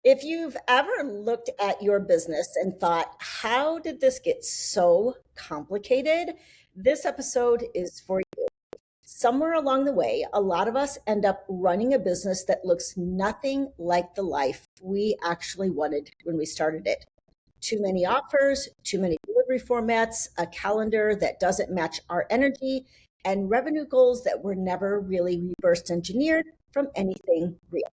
If you've ever looked at your business and thought, how did this get so complicated? This episode is for you. Somewhere along the way, a lot of us end up running a business that looks nothing like the life we actually wanted when we started it. Too many offers, too many delivery formats, a calendar that doesn't match our energy, and revenue goals that were never really reverse engineered from anything real.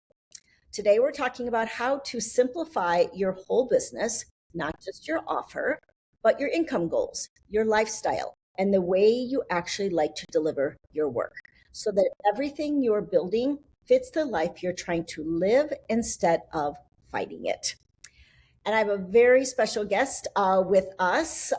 Today, we're talking about how to simplify your whole business, not just your offer, but your income goals, your lifestyle, and the way you actually like to deliver your work so that everything you're building fits the life you're trying to live instead of fighting it. And I have a very special guest with us.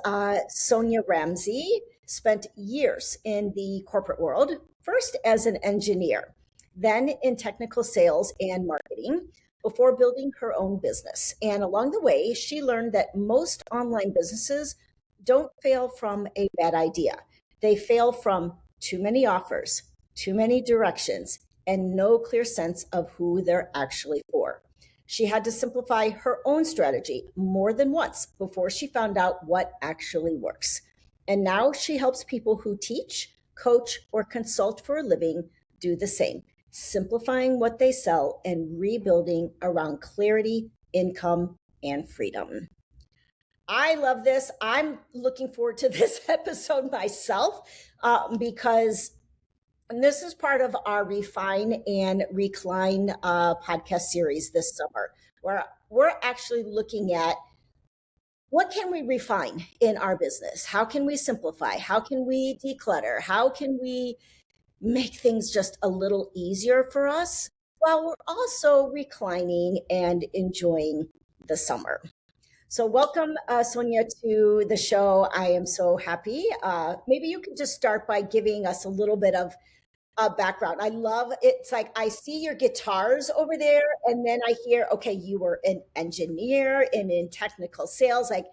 Sonya Ramsey spent years in the corporate world, first as an engineer, then in technical sales and marketing before building her own business. And along the way, she learned that most online businesses don't fail from a bad idea. They fail from too many offers, too many directions, and no clear sense of who they're actually for. She had to simplify her own strategy more than once before she found out what actually works. And now she helps people who teach, coach, or consult for a living do the same, simplifying what they sell and rebuilding around clarity, income, and freedom. I love this. I'm looking forward to this episode myself because this is part of our Refine and Recline podcast series this summer, where we're actually looking at what can we refine in our business? How can we simplify? How can we declutter? How can we make things just a little easier for us while we're also reclining and enjoying the summer? So welcome, Sonya, to the show. I am so happy. Maybe you can just start by giving us a little bit of background. I love it's like I see your guitars over there, and then I hear, okay, you were an engineer and in technical sales. Like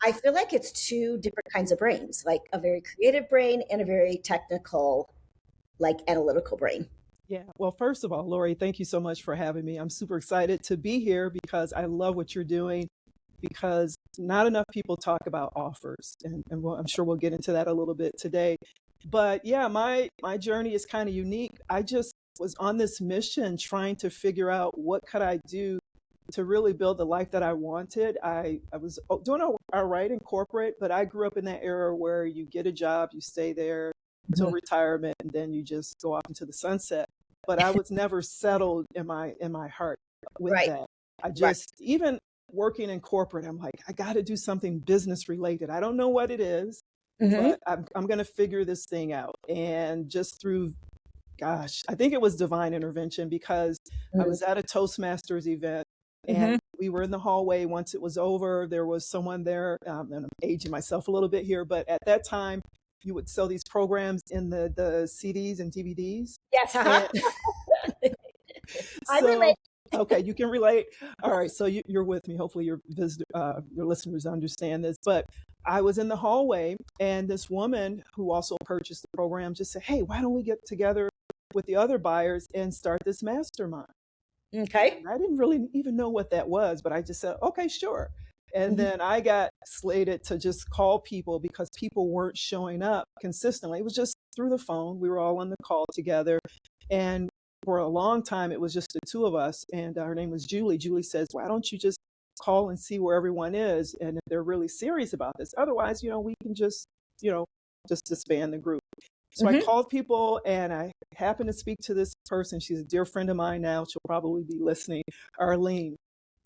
I feel like it's two different kinds of brains, like a very creative brain and a very technical, like analytical brain. Yeah. Well, first of all, Lori, thank you so much for having me. I'm super excited to be here because I love what you're doing because not enough people talk about offers. And I'm sure we'll get into that a little bit today. But yeah, my journey is kind of unique. I just was on this mission trying to figure out what could I do to really build the life that I wanted. I was doing all right in corporate, but I grew up in that era where you get a job, you stay there until retirement, and then you just go off into the sunset. But I was never settled in my heart with Right. that. I Right. just even working in corporate, I'm like, I got to do something business related. I don't know what it is, Mm-hmm. but I'm going to figure this thing out. And just through, gosh, I think it was divine intervention because I was at a Toastmasters event Mm-hmm. and we were in the hallway. Once it was over, there was someone there, and I'm aging myself a little bit here, but at that time, you would sell these programs in the CDs and DVDs. Yes. And I relate. so, okay, you can relate. All right, so you're with me. Hopefully, your listeners understand this. But I was in the hallway, and this woman who also purchased the program just said, "Hey, why don't we get together with the other buyers and start this mastermind?" Okay. And I didn't really even know what that was, but I just said, "Okay, sure." And Mhm. then I got slated to just call people because people weren't showing up consistently. It was just through the phone. We were all on the call together. And for a long time, it was just the two of us. And her name was Julie. Julie says, why don't you just call and see where everyone is? And if they're really serious about this, otherwise, we can you know, just disband the group. So I Mhm. called people and I happened to speak to this person. She's a dear friend of mine now. She'll probably be listening, Arlene.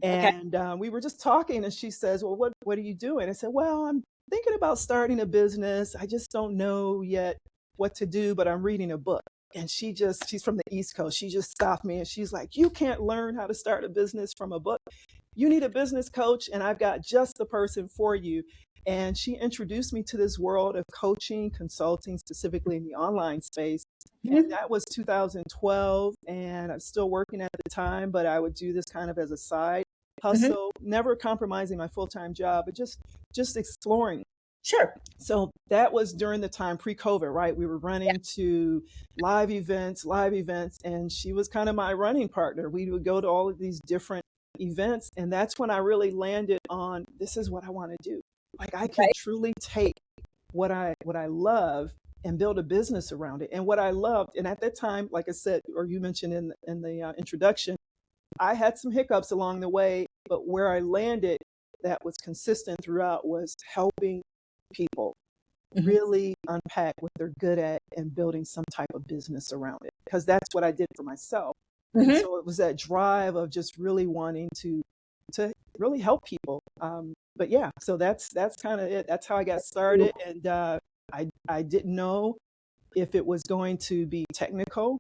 Okay. And we were just talking and she says, well, what are you doing? I said, well, I'm thinking about starting a business. I just don't know yet what to do, but I'm reading a book. And she's from the East Coast. She just stopped me and she's like, you can't learn how to start a business from a book. You need a business coach and I've got just the person for you. And she introduced me to this world of coaching, consulting, specifically in the online space. And Mhm. that was 2012. And I'm still working at the time, but I would do this kind of as a side Mhm. hustle, never compromising my full-time job, but just exploring. Sure. So that was during the time pre-COVID, right? We were Yeah. running to live events, and she was kind of my running partner. We would go to all of these different events. And that's when I really landed on, this is what I want to do. Like, I can Right. truly take what I love and build a business around it. And what I loved, and at that time, like I said, or you mentioned in the introduction, I had some hiccups along the way, but where I landed that was consistent throughout was helping people really unpack what they're good at and building some type of business around it, because that's what I did for myself. And Mm-hmm. so it was that drive of just really wanting to really help people. But yeah, so that's kind of it. That's how I got started. And I didn't know if it was going to be technical.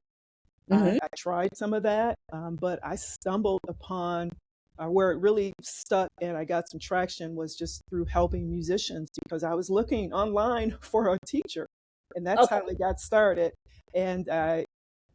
Mm-hmm. I tried some of that, but I stumbled upon where it really stuck and I got some traction was just through helping musicians, because I was looking online for a teacher, and that's Okay. how it got started. And I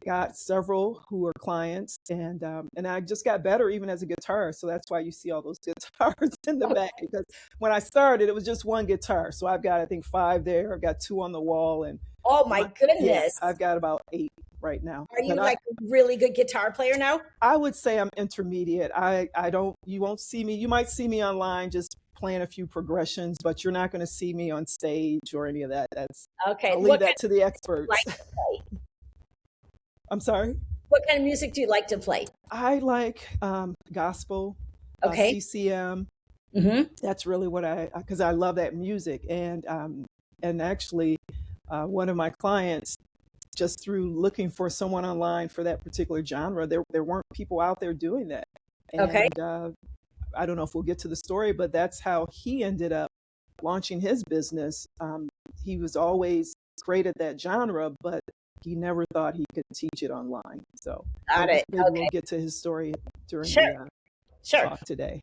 got several who were clients, and I just got better even as a guitarist. So that's why you see all those guitars in the back, because when I started, it was just one guitar. So I've got, I think, 5 there. I've got 2 on the wall, and Oh my yeah, goodness. I've got about 8 right now. Are But you like a really good guitar player now? I would say I'm intermediate. I don't, you won't see me. You might see me online just playing a few progressions, but you're not going to see me on stage or any of that. Okay. I'll leave that to the experts. Like to play? I'm sorry. What kind of music do you like to play? I like gospel, Okay. CCM. Mm-hmm. That's really what because I love that music. And actually, one of my clients, just through looking for someone online for that particular genre, there weren't people out there doing that. Okay. And I don't know if we'll get to the story, but that's how he ended up launching his business. He was always great at that genre, but he never thought he could teach it online. So Got it. maybe we'll Okay. get to his story during Sure. the Sure. talk today.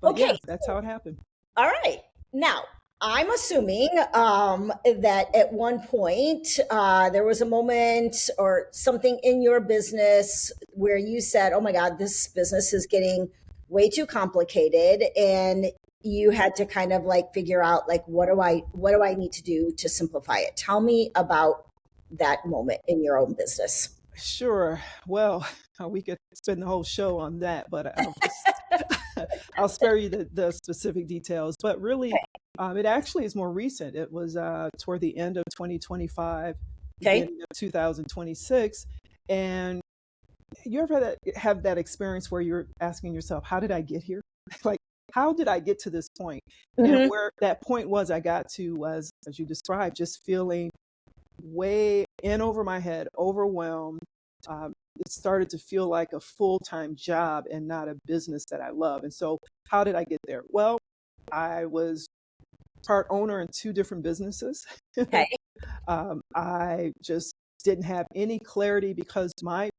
But Okay. yeah, that's how it happened. All right. Now, I'm assuming that at one point there was a moment or something in your business where you said, "Oh my God, this business is getting way too complicated," and you had to kind of like figure out like what do I need to do to simplify it? Tell me about that moment in your own business. Sure. Well, we could spend the whole show on that, but I'll spare you the specific details. But really, it actually is more recent. It was toward the end of 2025, Okay. beginning of 2026. And you ever have that experience where you're asking yourself, how did I get here? Like, how did I get to this point? And Mm-hmm. where that point was I got to was, as you described, just feeling way in over my head, overwhelmed. It started to feel like a full-time job and not a business that I love. And so, how did I get there? Well, I was part owner in 2 different businesses. Okay. I just didn't have any clarity because my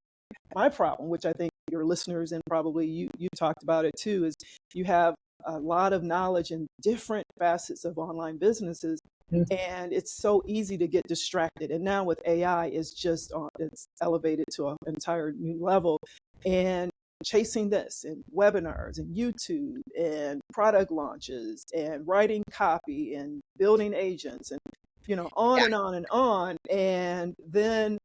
problem, which I think your listeners and probably you talked about it too, is you have a lot of knowledge in different facets of online businesses, and it's so easy to get distracted. And now with AI, it's elevated to an entire new level. And chasing this and webinars and YouTube and product launches and writing copy and building agents and on Yeah. and on and on. And then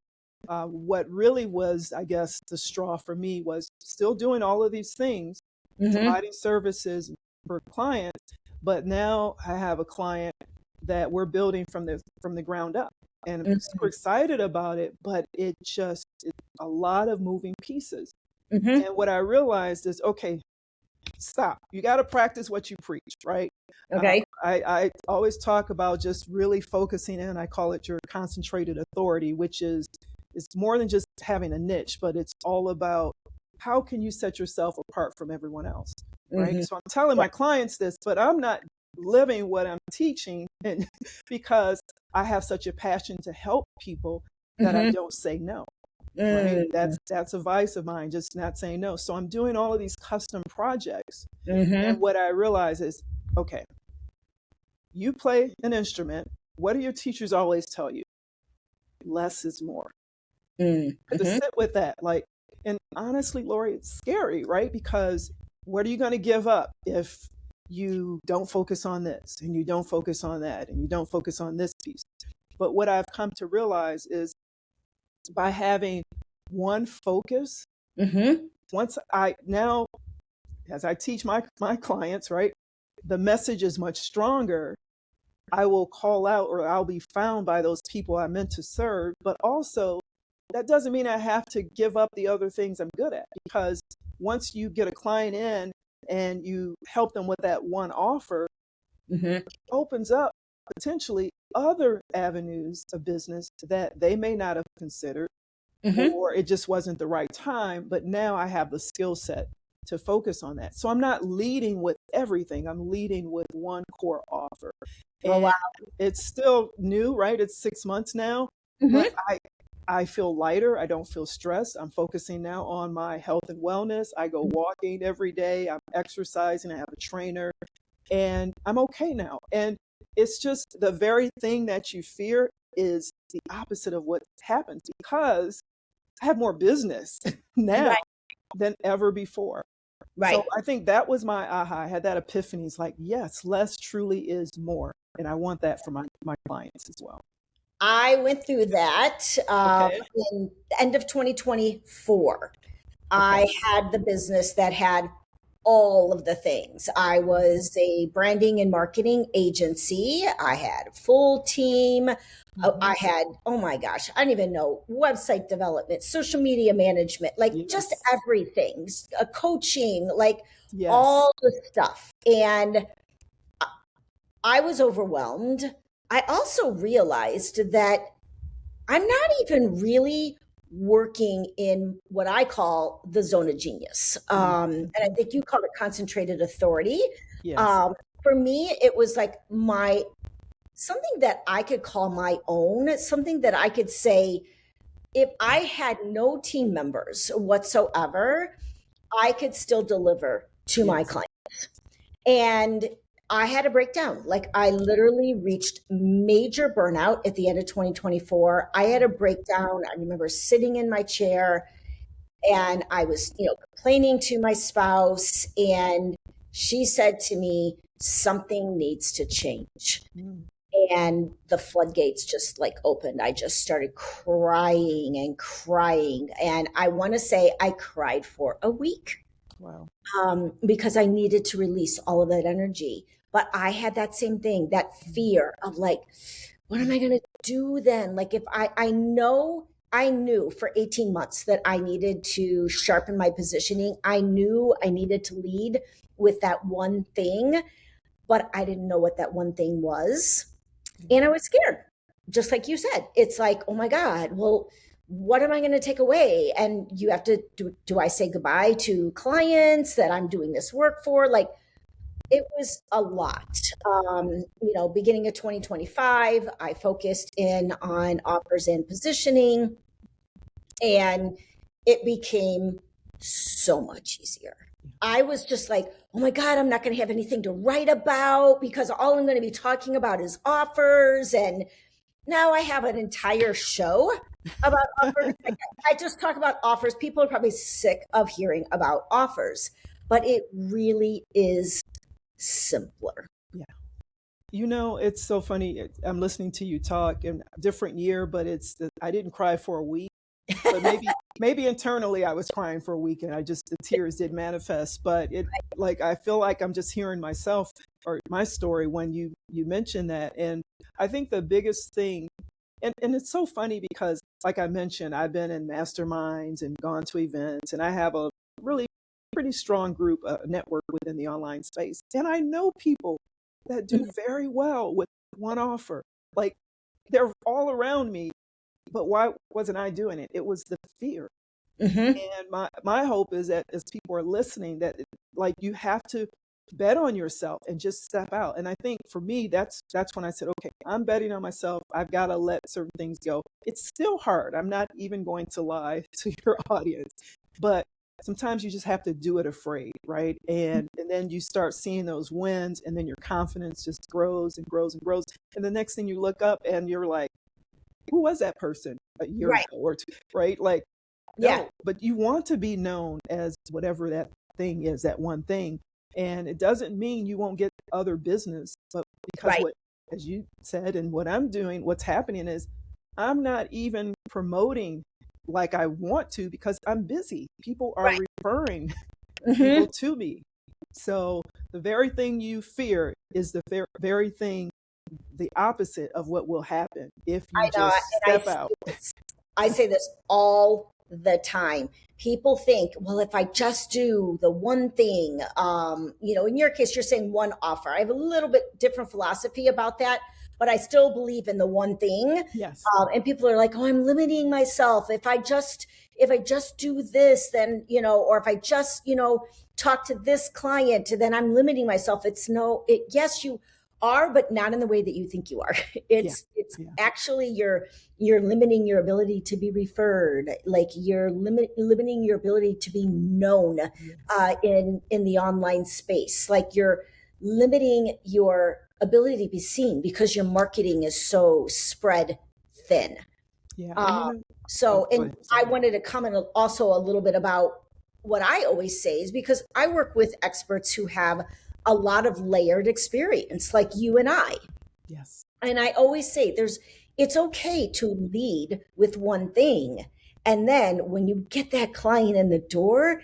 what really was, I guess, the straw for me was still doing all of these things, Mm-hmm. providing services for clients, but now I have a client that we're building from the ground up, and I'm super excited about it. But it's a lot of moving pieces. Mm-hmm. And what I realized is, okay, stop. You got to practice what you preach, right? Okay. I always talk about just really focusing in. I call it your concentrated authority, which is it's more than just having a niche, but it's all about how can you set yourself apart from everyone else, right? Mm-hmm. So I'm telling my clients this, but I'm not living what I'm teaching, and because I have such a passion to help people that I Mm-hmm. don't say no. Right. Mm-hmm. That's a vice of mine, just not saying no. So I'm doing all of these custom projects. And Mm-hmm. what I realize is, okay, you play an instrument. What do your teachers always tell you? Less is more. And to Mm-hmm. sit with that, like, and honestly, Lori, it's scary, right? Because what are you going to give up if you don't focus on this and you don't focus on that and you don't focus on this piece? But what I've come to realize is by having one focus, Mm-hmm. once I now as I teach my clients, right, the message is much stronger. I will call out or I'll be found by those people I meant to serve. But also, that doesn't mean I have to give up the other things I'm good at, because once you get a client in and you help them with that one offer, Mm-hmm. it opens up potentially other avenues of business that they may not have considered, Mm-hmm. or it just wasn't the right time. But now I have the skill set to focus on that. So I'm not leading with everything, I'm leading with one core offer. Oh, wow. And it's still new, right? It's 6 months now, but Mm-hmm. I feel lighter. I don't feel stressed. I'm focusing now on my health and wellness. I go walking every day. I'm exercising. I have a trainer, and I'm okay now. And it's just the very thing that you fear is the opposite of what happens, because I have more business now Right. than ever before. So Right. I think that was my aha. I had that epiphany. It's like, yes, less truly is more. And I want that for my clients as well. I went through that Okay. in the end of 2024. Okay. I had the business that had all of the things. I was a branding and marketing agency. I had a full team. Hmm. I had, oh my gosh, I don't even know, website development, social media management, like just Yes. everything, coaching, like Yes. all the stuff. And I was overwhelmed. I also realized that I'm not even really working in what I call the zone of genius. And I Mhm. think you call it concentrated authority. Yes. Um, for me, it was like my something that I could call my own, something that I could say, if I had no team members whatsoever, I could still deliver to my Yes. client. And I had a breakdown. Like I literally reached major burnout at the end of 2024. I had a breakdown. I remember sitting in my chair and I was, complaining to my spouse, and she said to me, something needs to change. Mm. And the floodgates just like opened. I just started crying and crying. And I want to say I cried for a week, Wow. because I needed to release all of that energy. But I had that same thing, that fear of like, what am I going to do then? Like, if I knew for 18 months that I needed to sharpen my positioning, I knew I needed to lead with that one thing, but I didn't know what that one thing was. Yeah. And I was scared, just like you said. It's like, oh my God, well, what am I going to take away? And you have to do I say goodbye to clients that I'm doing this work for? Like, it was a lot. Beginning of 2025, I focused in on offers and positioning, and it became so much easier. I was just like, oh my God, I'm not going to have anything to write about because all I'm going to be talking about is offers. And now I have an entire show about offers. Like, I just talk about offers. People are probably sick of hearing about offers, but it really is simpler. Yeah. It's so funny. I'm listening to you talk, and different year, but I didn't cry for a week. But maybe internally I was crying for a week, and the tears did manifest. But it like I feel like I'm just hearing myself or my story when you mentioned that. And I think the biggest thing, and it's so funny because, like I mentioned, I've been in masterminds and gone to events, and I have a really pretty strong group, network within the online space. And I know people that do very well with one offer. Like, they're all around me, but why wasn't I doing it? It was the fear. Mm-hmm. And my hope is that as people are listening, that like you have to bet on yourself and just step out. And I think for me, that's when I said, okay, I'm betting on myself. I've got to let certain things go. It's still hard. I'm not even going to lie to your audience, but sometimes you just have to do it afraid, right? And then you start seeing those wins, and then your confidence just grows and grows and grows. And the next thing you look up and you're like, who was that person a year ago Right. or two, right? Like, Yeah. no, but you want to be known as whatever that thing is, that one thing. And it doesn't mean you won't get other business, but because Right. what, as you said, and what I'm doing, what's happening is I'm not even promoting like I want to because I'm busy. People are Right. referring Mm-hmm. people to me. So the very thing you fear is the very thing, the opposite of what will happen if you I know, just and step out. I say this all the time. People think, well, if I just do the one thing, in your case, you're saying one offer. I have a little bit different philosophy about that, but I still believe in the one thing. Yes. And people are like, oh, I'm limiting myself. If I just do this, then, or if I just, talk to this client, then I'm limiting myself. Yes, you are, but not in the way that you think you are. Yeah. It's Yeah. actually you're limiting your ability to be referred, like you're limiting your ability to be known Yes. in the online space, like you're limiting your ability to be seen because your marketing is so spread thin. Yeah. And um, so, go and ahead. I Sorry. wanted to comment also a little bit about what I always say is because I work with experts who have a lot of layered experience like you and I. Yes. And I always say it's okay to lead with one thing. And then when you get that client in the door,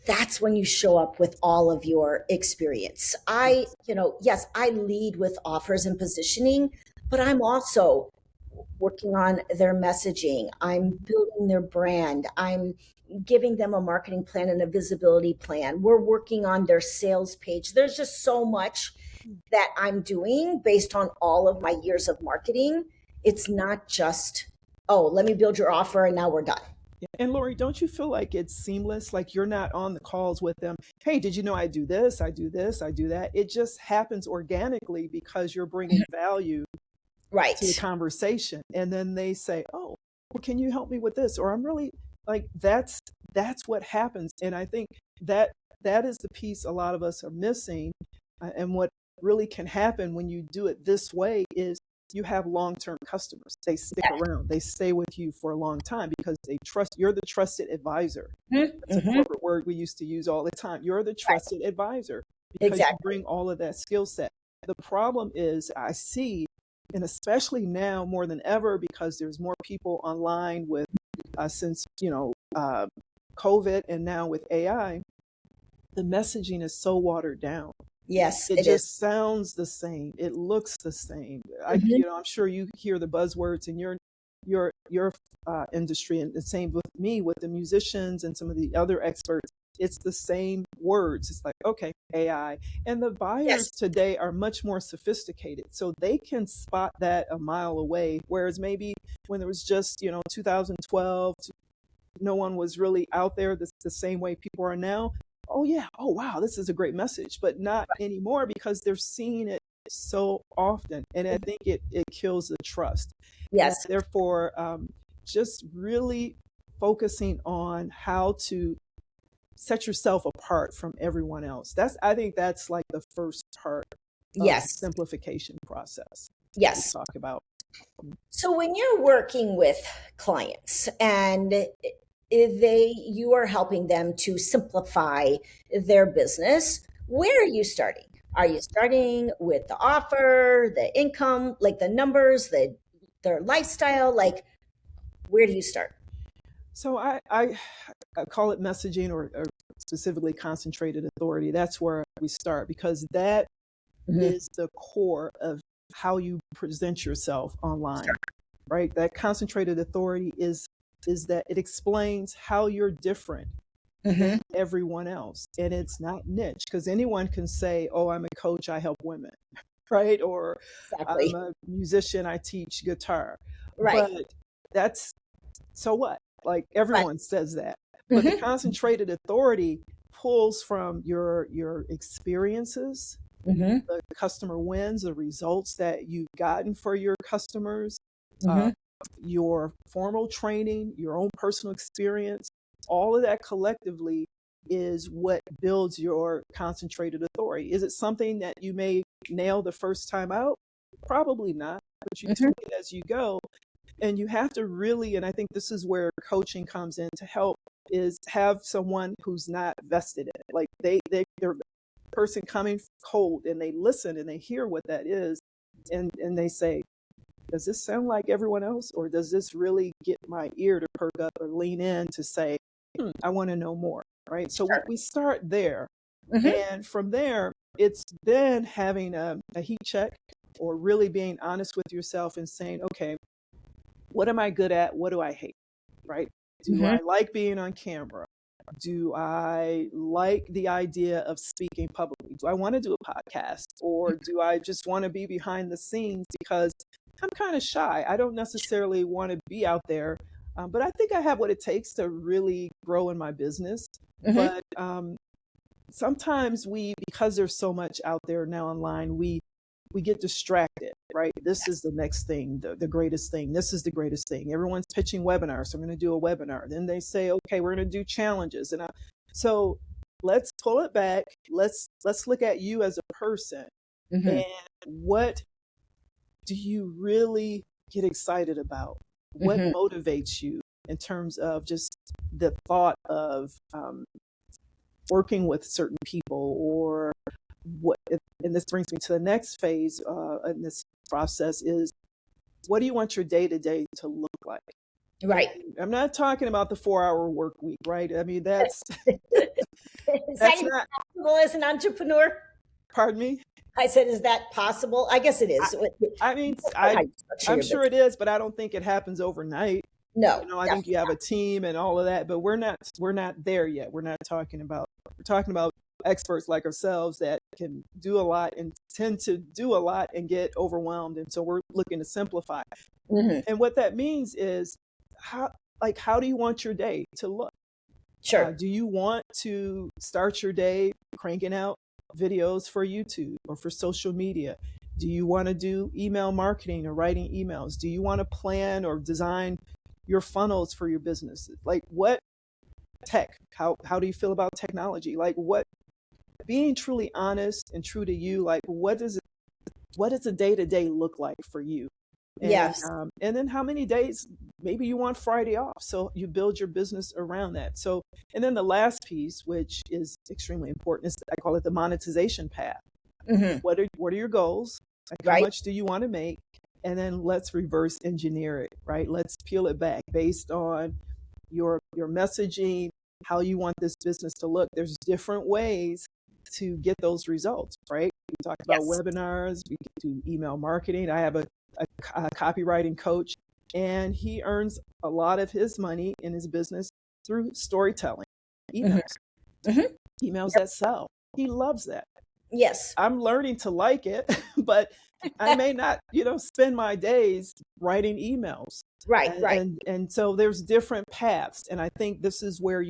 that's when you show up with all of your experience. Yes. Yes, I lead with offers and positioning, but I'm also working on their messaging. I'm building their brand. I'm giving them a marketing plan and a visibility plan. We're working on their sales page. There's just so much that I'm doing based on all of my years of marketing. It's not just, oh, let me build your offer and now we're done. Yeah. And Lori, don't you feel like it's seamless? Like you're not on the calls with them. Hey, did you know I do this? I do this. I do that. It just happens organically because you're bringing value to the Right. conversation. And then they say, oh, well, can you help me with this? Or I'm really like, that's what happens. And I think that that is the piece a lot of us are missing. And what really can happen when you do it this way is you have long-term customers. They stick around. They stay with you for a long time because they trust you're the trusted advisor. That's a Mm-hmm. corporate word we used to use all the time. You're the Right. trusted advisor because you Exactly. bring all of that skill set. The problem is I see, and especially now more than ever because there's more people online with since COVID and now with AI, the messaging is so watered down. Yes, It it is. just sounds the same. It looks the same. Mm-hmm. I'm sure you hear the buzzwords in your industry, and the same with me, with the musicians and some of the other experts. It's the same words. It's like, okay, AI. And the buyers Yes. today are much more sophisticated. So they can spot that a mile away. Whereas maybe when there was just, 2012, no one was really out there the same way people are now. Oh, yeah. Oh, wow. This is a great message. But not anymore because they're seeing it so often. And I think it kills the trust. And Yes. therefore, just really focusing on how to set yourself apart from everyone else. I think that's like the first part of the Yes. simplification process that we Yes. talk about. So when you're working with clients and you are helping them to simplify their business, where are you starting? Are you starting with the offer, the income, like the numbers, their lifestyle? Like, where do you start? So I call it messaging, or specifically concentrated authority. That's where we start because that Hmm. is the core of how you present yourself online, right? That concentrated authority is that it explains how you're different than Hmm. everyone else, and it's not niche because anyone can say, "Oh, I'm a coach, I help women," right? Or I'm Exactly. a musician, I teach guitar. Right. But that's so what? Like Right. everyone says that. But the Hmm. concentrated authority pulls from your experiences, Hmm. the customer wins, the results that you've gotten for your customers, uh, Hmm. your formal training, your own personal experience, all of that collectively is what builds your concentrated authority. Is it something that you may nail the first time out? Probably not, but you Hmm. tweak it as you go. And you have to really, and I think this is where coaching comes in to help, is have someone who's not vested in it. Like they're a person coming cold and they listen and they hear what that is, and they say, does this sound like everyone else, or does this really get my ear to perk up or lean in to say, I want to know more, right? So we start there. Mm-hmm. And from there, it's then having a heat check, or really being honest with yourself and saying, okay, what am I good at? What do I hate? Right? Do Mm-hmm. I like being on camera? Do I like the idea of speaking publicly? Do I want to do a podcast, or do I just want to be behind the scenes because I'm kind of shy? I don't necessarily want to be out there, but I think I have what it takes to really grow in my business. Mm-hmm. But sometimes because there's so much out there now online, we get distracted, right? This is the next thing, the greatest thing. This is the greatest thing. Everyone's pitching webinars, so I'm going to do a webinar. Then they say, okay, we're going to do challenges, so let's pull it back. Let's look at you as a person, Mm-hmm. and what do you really get excited about? What Mm-hmm. motivates you in terms of just the thought of working with certain people, or what? And this brings me to the next phase in this process is, what do you want your day to day to look like? Right. And I'm not talking about the 4-hour work week, right? I mean, that's Is that that's even not. possible as an entrepreneur? Pardon me. I said, is that possible? I guess it I, is. I mean, How you structure I'm your sure business. it is, but I don't think it happens overnight. No, I think you have a team and all of that, but we're not there yet. We're talking about experts like ourselves that can do a lot and tend to do a lot and get overwhelmed. And so we're looking to simplify. definitely. And what that means is, how do you want your day to look? Sure. Do you want to start your day cranking out videos for YouTube or for social media? Do you want to do email marketing or writing emails? Do you want to plan or design your funnels for your businesses? Like, what tech? How do you feel about technology? Like, what, being truly honest and true to you, like, what does a day to day look like for you? Yes. And then how many days, maybe you want Friday off, so you build your business around that. So, and then the last piece, which is extremely important, is, I call it the monetization path. Mm-hmm. What are your goals? Like, how Right. much do you want to make? And then let's reverse engineer it, right? Let's peel it back based on your messaging, how you want this business to look. There's different ways to get those results, right? We talked about Yes. webinars, we can do email marketing. I have a copywriting coach, and he earns a lot of his money in his business through storytelling, Mm-hmm. emails, Mm-hmm. emails that sell. He loves that. Yes. I'm learning to like it, but I may not, spend my days writing emails. Right. And, Right. and so there's different paths. And I think this is where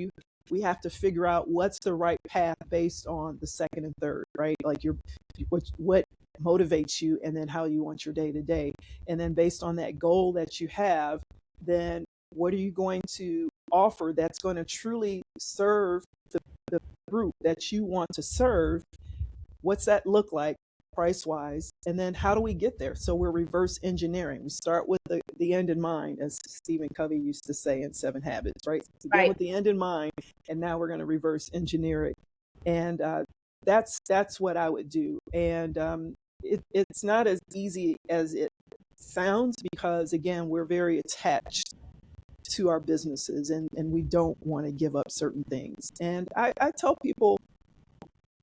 we have to figure out what's the right path based on the second and third, right? Like what motivates you, and then how you want your day to day. And then based on that goal that you have, then what are you going to offer that's going to truly serve the group that you want to serve? What's that look like price wise? And then how do we get there? So we're reverse engineering. We start with the end in mind, as Stephen Covey used to say in Seven Habits, right? Begin Right. with the end in mind, and now we're going to reverse engineer it. And that's what I would do. And it's not as easy as it sounds, because again, we're very attached to our businesses, and we don't want to give up certain things. And I tell people,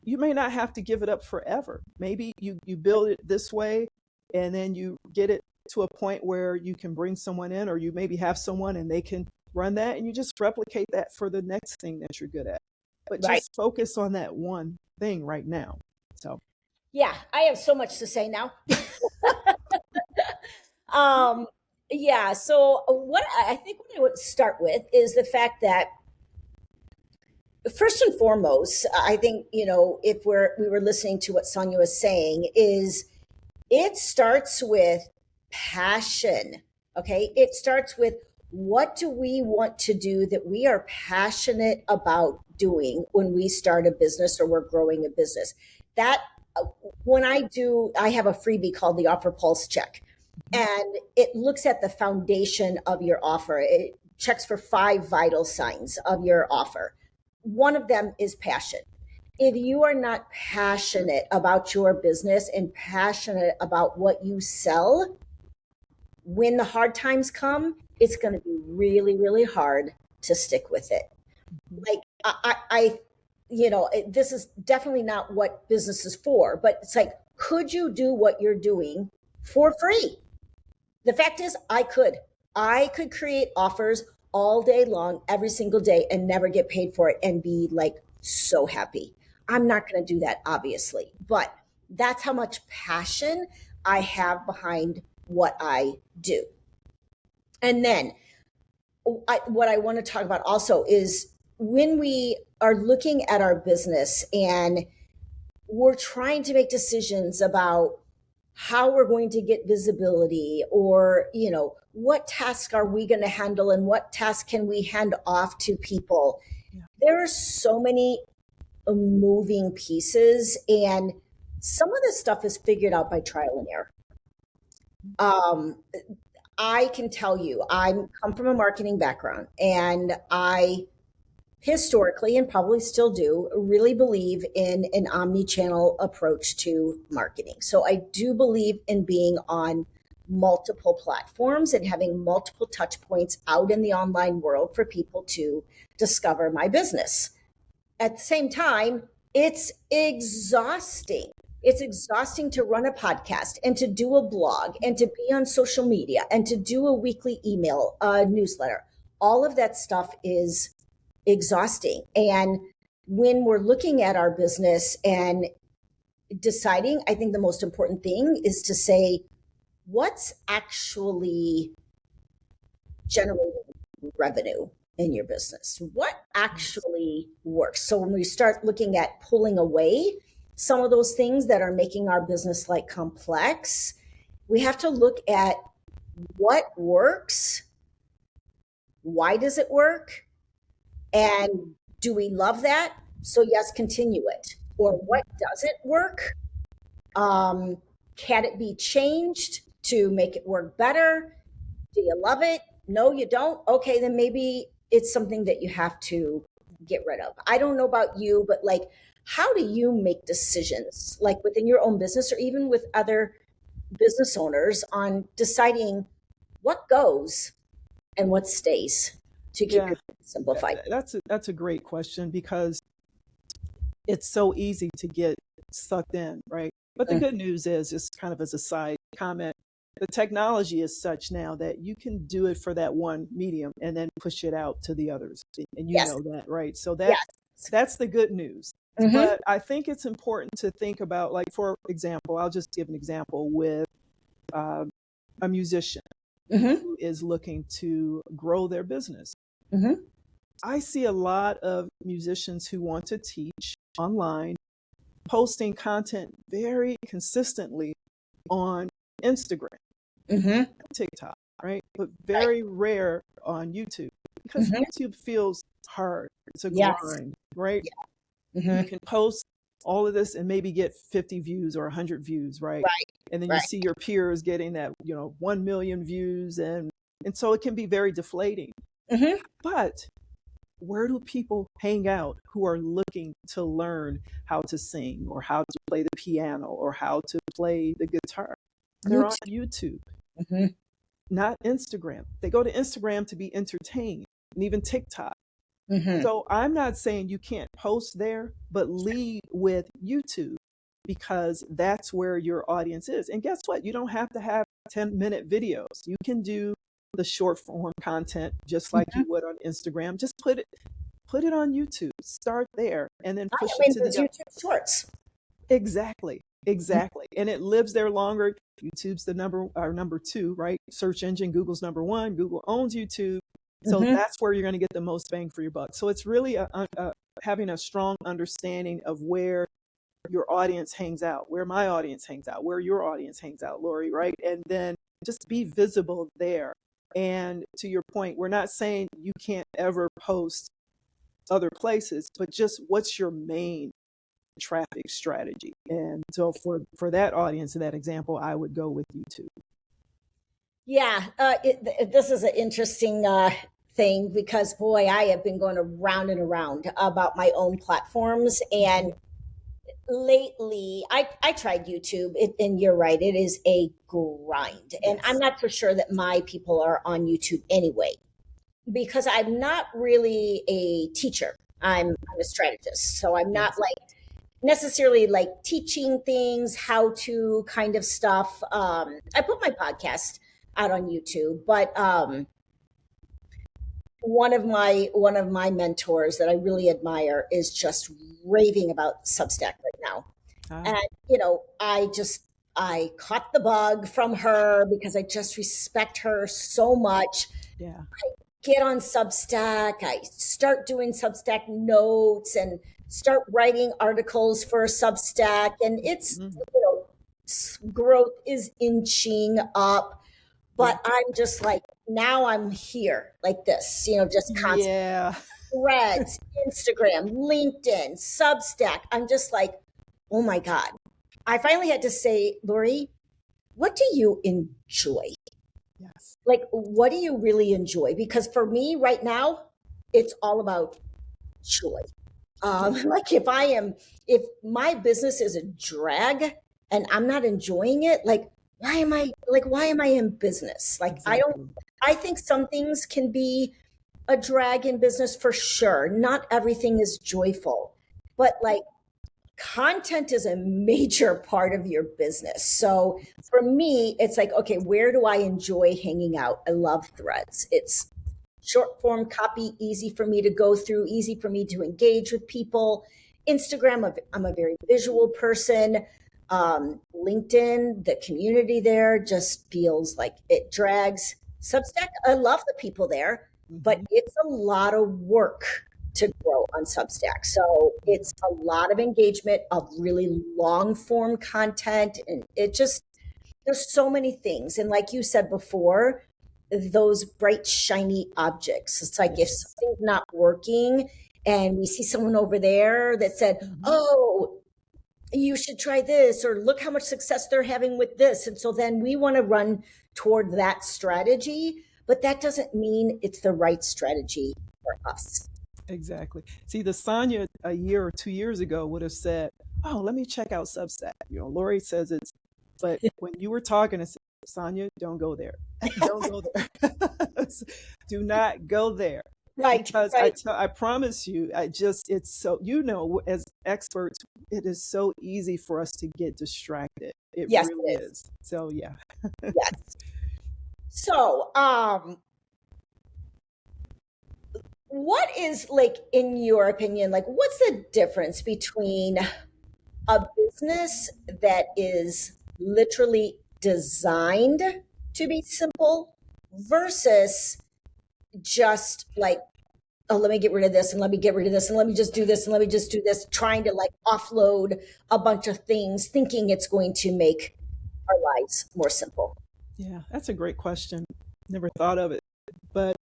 you may not have to give it up forever. Maybe you build it this way, and then you get it to a point where you can bring someone in, or you maybe have someone and they can run that, and you just replicate that for the next thing that you're good at. But Right. just focus on that one thing right now. So, Yeah. I have so much to say now. um. Yeah. So what I think what I would start with is the fact that, first and foremost, I think, if we were listening to what Sonya was saying, is it starts with passion. Okay. It starts with, what do we want to do that we are passionate about doing when we start a business or we're growing a business? That when I have a freebie called the Offer Pulse Check, and it looks at the foundation of your offer. It checks for 5 vital signs of your offer. One of them is passion. If you are not passionate about your business and passionate about what you sell, when the hard times come, it's going to be really, really hard to stick with it. Like I this is definitely not what business is for, but it's like, could you do what you're doing for free? The fact is, I could create offers all day long, every single day, and never get paid for it and be like so happy. I'm not going to do that, obviously, but that's how much passion I have behind what I do. And then what I want to talk about also is when we are looking at our business and we're trying to make decisions about how we're going to get visibility, or what task are we going to handle and what task can we hand off to people. Yeah. There are so many moving pieces, and some of this stuff is figured out by trial and error. I can tell you, I come from a marketing background, and I historically, and probably still do, really believe in an omni-channel approach to marketing. So I do believe in being on multiple platforms and having multiple touch points out in the online world for people to discover my business. At the same time, it's exhausting. It's exhausting to run a podcast and to do a blog and to be on social media and to do a weekly email newsletter. All of that stuff is exhausting. And when we're looking at our business and deciding, I think the most important thing is to say, what's actually generating revenue in your business? What actually works? So when we start looking at pulling away some of those things that are making our business like complex, we have to look at what works, why does it work, and do we love that? So yes, continue it. Or what doesn't work? Can it be changed to make it work better? Do you love it? No, you don't? Okay, then maybe it's something that you have to get rid of. I don't know about you, but like, how do you make decisions, like within your own business or even with other business owners, on deciding what goes and what stays to keep your business simplified? That's a great question, because it's so easy to get sucked in, right? But the good news is, just kind of as a side comment, the technology is such now that you can do it for that one medium and then push it out to the others. And you Yes. know that, right? So Yes. that's the good news. Mhm. But I think it's important to think about, like, for example, I'll just give an example with a musician Mhm. who is looking to grow their business. Mhm. I see a lot of musicians who want to teach online, posting content very consistently on Instagram, Mhm. TikTok, right? But very rare on YouTube, because Mhm. YouTube feels hard. It's a Yes. grind, right? Yeah. You Mhm. can post all of this and maybe get 50 views or 100 views, right? Right. And then you Right. see your peers getting that, 1 million views. And so it can be very deflating. Mhm. But where do people hang out who are looking to learn how to sing or how to play the piano or how to play the guitar? They're on YouTube, Mhm. not Instagram. They go to Instagram to be entertained, and even TikTok. Mhm. So I'm not saying you can't post there, but lead with YouTube, because that's where your audience is. And guess what? You don't have to have 10-minute videos. You can do the short form content just like Mhm. you would on Instagram. Just put it on YouTube. Start there and then I push it mean, to there's the other. YouTube Shorts. Exactly. Exactly. And it lives there longer. YouTube's the number two, right? Search engine. Google's number one. Google owns YouTube. So Mhm. that's where you're going to get the most bang for your buck. So it's really having a strong understanding of where your audience hangs out, where my audience hangs out, where your audience hangs out, Lori, right? And then just be visible there. And to your point, we're not saying you can't ever post other places, but just what's your main traffic strategy? And so for that audience, in that example, I would go with YouTube. Yeah, this is an interesting thing because, boy, I have been going around and around about my own platforms. And lately, I tried YouTube, and you're right, it is a grind. And I'm Yes. not for sure that my people are on YouTube anyway, because I'm not really a teacher. I'm a strategist. So I'm not Yes. like necessarily like teaching things, how to kind of stuff. I put my podcast out on YouTube, but one of my mentors that I really admire is just raving about Substack right now. Ah, And I caught the bug from her because I just respect her so much. yeah. Get on Substack, I start doing Substack notes and start writing articles for Substack, and it's Mm, growth is inching up, yeah. but I'm just like, now I'm here like this, just constant Yeah. threads, Instagram, LinkedIn, Substack. I'm just like, oh my God. I finally had to say, Lori, what do you enjoy? Yes. Like, what do you really enjoy? Because for me right now, it's all about joy. Yeah. Like if my business is a drag and I'm not enjoying it, like, why am I in business? Like, Exactly. I think some things can be a drag in business for sure. Not everything is joyful, but like content is a major part of your business. So for me, it's like, okay, where do I enjoy hanging out? I love threads. It's short form copy, easy for me to go through, easy for me to engage with people. Instagram, I'm a very visual person. LinkedIn, the community there just feels like it drags. Substack, I love the people there, but Hmm. it's a lot of work to grow on Substack. So Yeah. it's a lot of engagement of really long form content. And there's so many things. And like you said before, those bright, shiny objects. It's like if Yes. something's not working and we see someone over there that said, Hmm. oh, you should try this, or look how much success they're having with this. And so then we want to run toward that strategy, but that doesn't mean it's the right strategy for us. Exactly. See, the Sonya a year or 2 years ago would have said, "Oh, let me check out Substack." Lori says it's, but when you were talking, I said, "Sonya, don't go there. Don't go there. Do not go there." Right, Because right. I promise you, it's so, as experts, it is so easy for us to get distracted. It Yes, really it is. is. So yeah. Yes. So, what is like, in your opinion, like, what's the difference between a business that is literally designed to be simple versus just like, oh, let me get rid of this and let me get rid of this and let me just do this and let me just do this, trying to like offload a bunch of things, thinking it's going to make our lives more simple. Yeah, that's a great question. Never thought of it. But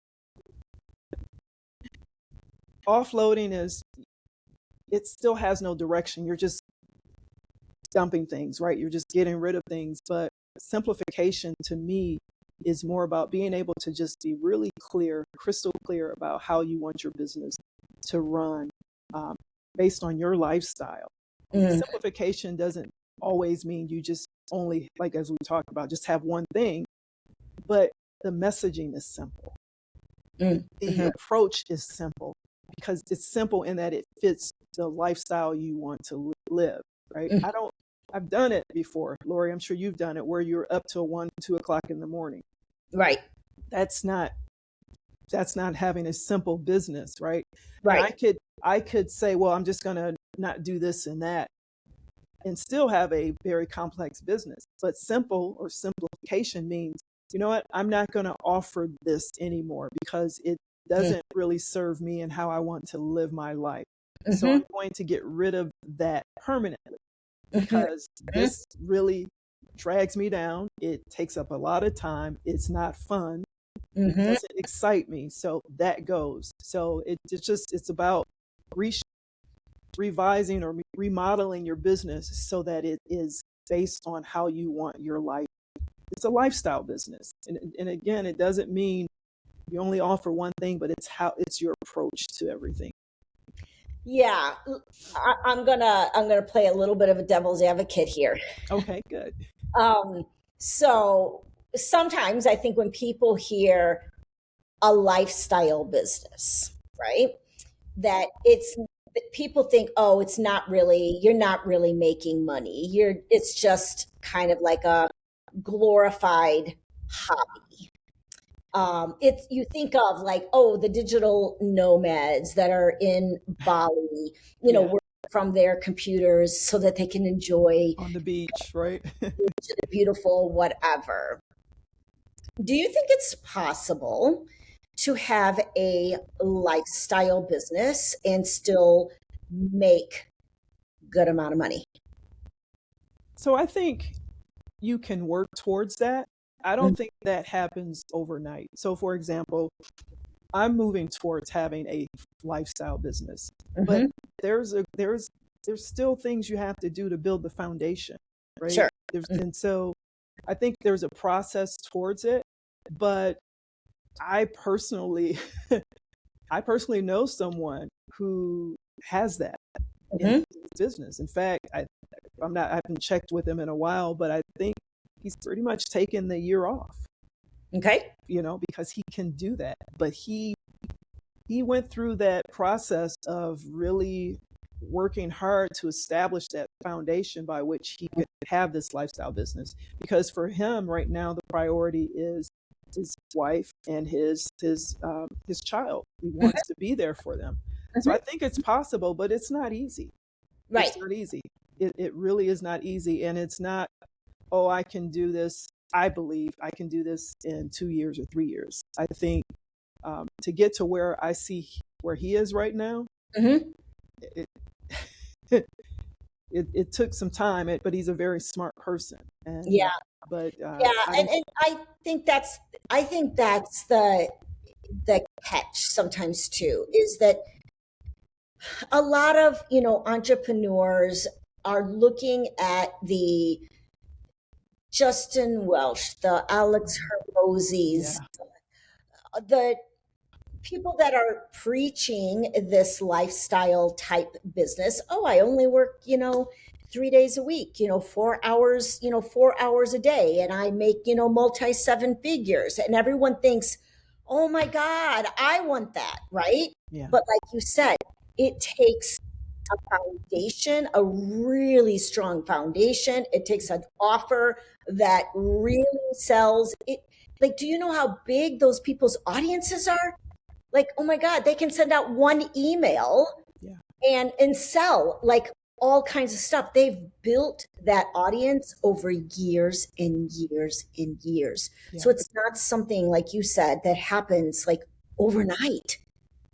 offloading is, it still has no direction. You're just dumping things, right? You're just getting rid of things. But simplification to me is more about being able to just be really clear, crystal clear about how you want your business to run, um, based on your lifestyle. And Mm, simplification doesn't always mean you just only, like as we talked about, just have one thing, but the messaging is simple. mm, The mhm. approach is simple because it's simple in that it fits the lifestyle you want to live, right? Mm. I've done it before, Lori. I'm sure you've done it where you're up till 1, 2 o'clock in the morning. Right, That's not, that's not having a simple business, right? And right. I could say, well, I'm just going to not do this and that and still have a very complex business. But simple or simplification means, you know what, I'm not going to offer this anymore because it Mm, doesn't really serve me and how I want to live my life. So I'm mhm, going to get rid of that permanently mhm, because mhm, this really drags me down. It takes up a lot of time. It's not fun. It mhm. doesn't excite me. So that goes. So it's about re- revising or remodeling your business so that it is based on how you want your life. It's a lifestyle business. And again, it doesn't mean you only offer one thing, but it's your approach to everything. Yeah, I'm gonna play a little bit of a devil's advocate here. Okay, good. Um, so sometimes I think when people hear a lifestyle business, right? that people think, oh, you're not really making money. It's just kind of like a glorified hobby. It's you think of like, oh, the digital nomads that are in Bali, Yeah. work from their computers so that they can enjoy On the beach, right? the beautiful whatever. Do you think it's possible to have a lifestyle business and still make good amount of money? So I think you can work towards that. I Mhm. don't think that happens overnight. So, for example, I'm moving towards having a lifestyle business, but Mhm. there's still things you have to do to build the foundation, right? Sure. And so I think there's a process towards it, but I personally I personally know someone who has that in Mhm. his business. In fact, I haven't checked with him in a while, but I think he's pretty much taken the year off, Okay. because he can do that. But he went through that process of really working hard to establish that foundation by which he could have this lifestyle business. Because for him right now, the priority is his wife and his child. He Mhm. wants to be there for them. So Mhm. I think it's possible, but it's not easy. Right. It's not easy. It really is not easy, and it's not, oh, I can do this. I believe I can do this in 2 years or 3 years. I think to get to where I see where he is right now, Mhm. it, it took some time, but he's a very smart person. And Yeah. but Yeah, I and don't. I think that's the catch sometimes too, is that a lot of, entrepreneurs are looking at the Justin Welsh, the Alex Hermosi's, Yeah, the people that are preaching this lifestyle type business. Oh, I only work, 3 days a week, 4 hours, 4 hours a day, and I make, multi seven figures. And everyone thinks, oh my God, I want that, right? yeah, But like you said, it takes a foundation, a really strong foundation. It takes an offer that really sells it. Like, do you know how big those people's audiences are? Like, oh my God, they can send out one email yeah, and sell like all kinds of stuff. They've built that audience over years and years and years. yeah, So it's not something like you said that happens like overnight.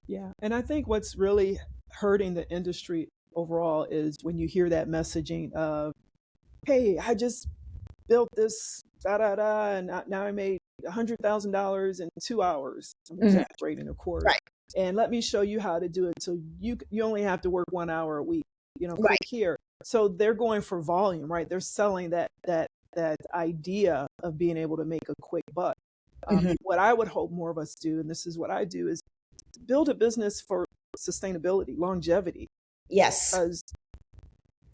yeah. And I think what's really hurting the industry overall is when you hear that messaging of, "Hey, I just built this da da da, and now I made $100,000 in 2 hours." I'm Mhm. exaggerating, of course. Right. And let me show you how to do it. So you only have to work 1 hour a week. Click Right. here. So they're going for volume, right? They're selling that idea of being able to make a quick buck. Mhm. What I would hope more of us do, and this is what I do, is build a business for sustainability, longevity, Yes. because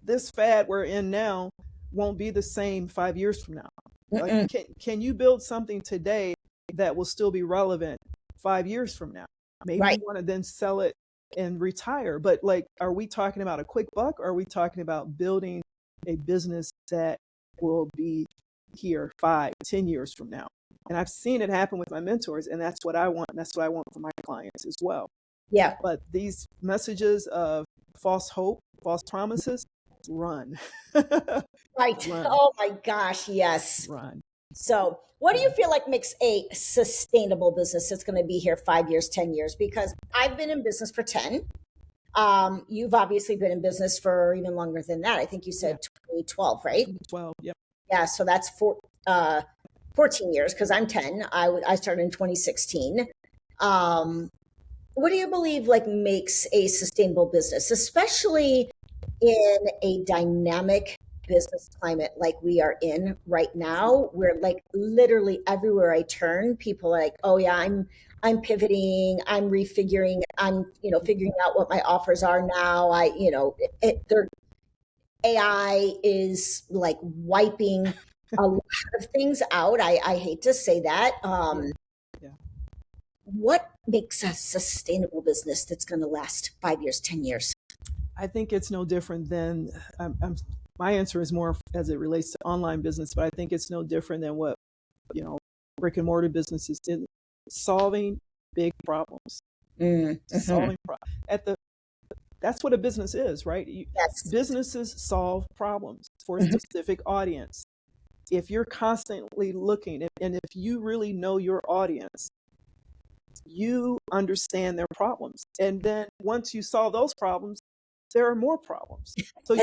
this fad we're in now won't be the same 5 years from now. Like, Mm-mm. can you build something today that will still be relevant 5 years from now? Maybe Right. you want to then sell it and retire. But like, are we talking about a quick buck, or are we talking about building a business that will be here 5, 10 years from now? And I've seen it happen with my mentors, and that's what I want. And that's what I want for my clients as well. Yeah. But these messages of false hope, false promises, run, Right. run, Oh my gosh. Yes. run. So, what do Yeah, you feel like makes a sustainable business that's going to be here 5 years, 10 years? Because I've been in business for 10. You've obviously been in business for even longer than that. I think you yeah. said 2012, right? 2012. Yep. Yeah. So that's 14 years because I'm 10. I started in 2016. Um, what do you believe like makes a sustainable business, especially in a dynamic business climate like we are in right now, where like literally everywhere I turn, people are like, oh yeah, I'm pivoting, I'm refiguring, I'm figuring out what my offers are now. Their AI is like wiping a lot of things out. I hate to say that. Yeah. Yeah. what makes a sustainable business that's going to last 5 years, 10 years? I think it's no different than my answer is more as it relates to online business, but I think it's no different than what brick and mortar businesses did, solving big problems, solving at the that's what a business is, right? Yes. Businesses solve problems for a Mhm. specific audience. If you're constantly looking, and if you really know your audience, you understand their problems. And then once you solve those problems, there are more problems. So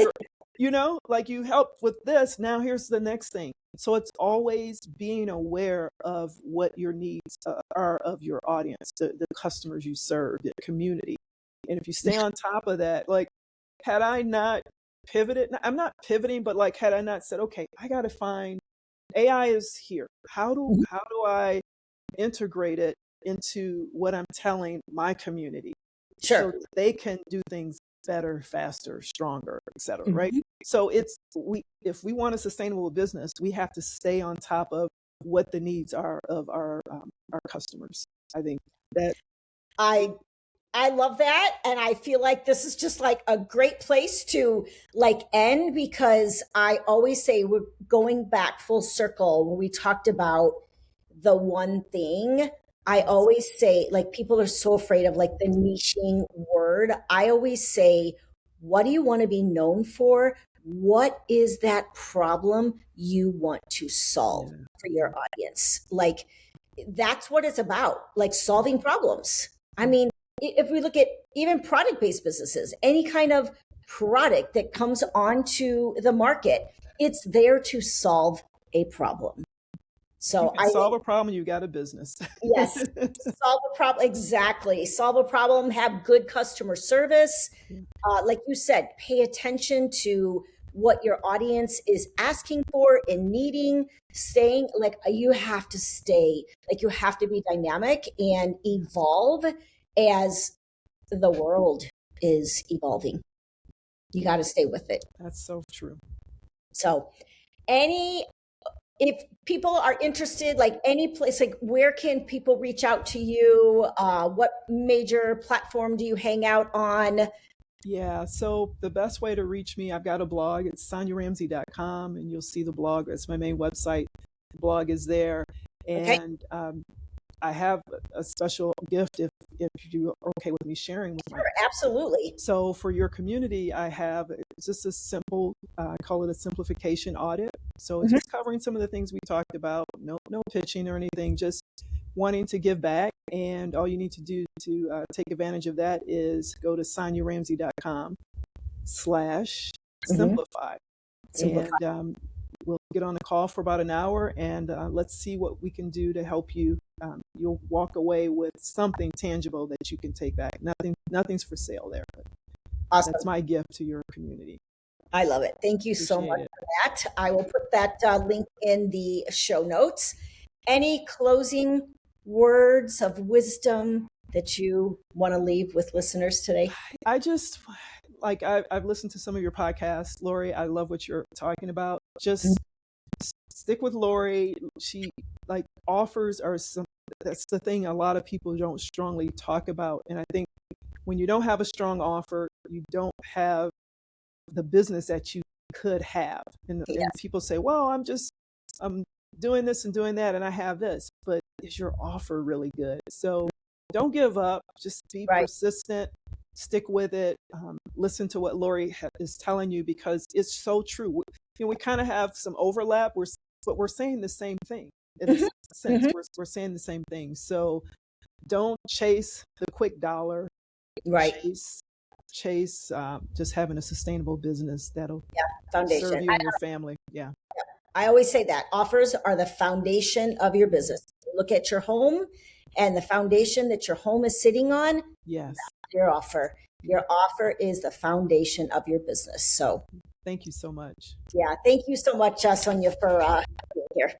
like you help with this, now here's the next thing. So it's always being aware of what your needs are of your audience, the customers you serve, the community. And if you stay on top of that, like had I not pivoted, I'm not pivoting, but like had I not said, okay, I got to find AI is here. How do I integrate it into what I'm telling my community so Sure. that they can do things better, faster, stronger, et cetera, right? Mhm. So if we want a sustainable business, we have to stay on top of what the needs are of our customers. I think that I I love that. And I feel like this is just like a great place to like end, because I always say we're going back full circle when we talked about the one thing. I always say, like, people are so afraid of like the niching word. I always say, what do you want to be known for? What is that problem you want to solve yeah, for your audience? Like, that's what it's about, like solving problems. I yeah, mean, if we look at even product based businesses, any kind of product that comes onto the market, it's there to solve a problem. if you So can I solve think, a problem, you got a business. yes, solve a problem. Exactly. Solve a problem, have good customer service. Like you said, pay attention to what your audience is asking for and needing. Staying like you have to stay, like you have to be dynamic and evolve as the world is evolving. You got to stay with it. That's so true. So, any if people are interested, like any place, like where can people reach out to you? What major platform do you hang out on? Yeah, so the best way to reach me, I've got a blog. It's sonyaramsey.com, and you'll see the blog. That's my main website. The blog is there. Okay, And I have a special gift if you are okay with me sharing with my. sure, absolutely. So for your community, I have it's just a simple, I call it a simplification audit. So it's Mhm. just covering some of the things we talked about. No pitching or anything, just wanting to give back. And all you need to do to take advantage of that is go to Mhm. sonyaramsey.com/simplify. Simplify. And we'll get on a call for about an hour, and let's see what we can do to help you. You'll walk away with something tangible that you can take back. Nothing's for sale there, but that's Awesome. my gift to your community. I love it. Thank you so Appreciate much it. for that. I will put that link in the show notes. Any closing words of wisdom that you want to leave with listeners today? I just like I've listened to some of your podcasts, Lori. I love what you're talking about. Just stick with Lori. She like offers are some. That's the thing a lot of people don't strongly talk about, and I think when you don't have a strong offer, you don't have the business that you could have. And Yes. people say, well, I'm doing this and doing that, and I have this, but is your offer really good? So don't give up. Just be Right. persistent. Stick with it. Listen to what Lori is telling you, because it's so true. We kind of have some overlap. But we're saying the same thing in a Mhm. sense. Mhm. We're saying the same thing. So don't chase the quick dollar. Right. Chase just having a sustainable business that'll Yeah. Foundation. serve you and your family. Yeah. I always say that offers are the foundation of your business. Look at your home, and the foundation that your home is sitting on, Yes. that's your offer. Your offer is the foundation of your business. So, Thank you so much. yeah, thank you so much, Sonia, for being here.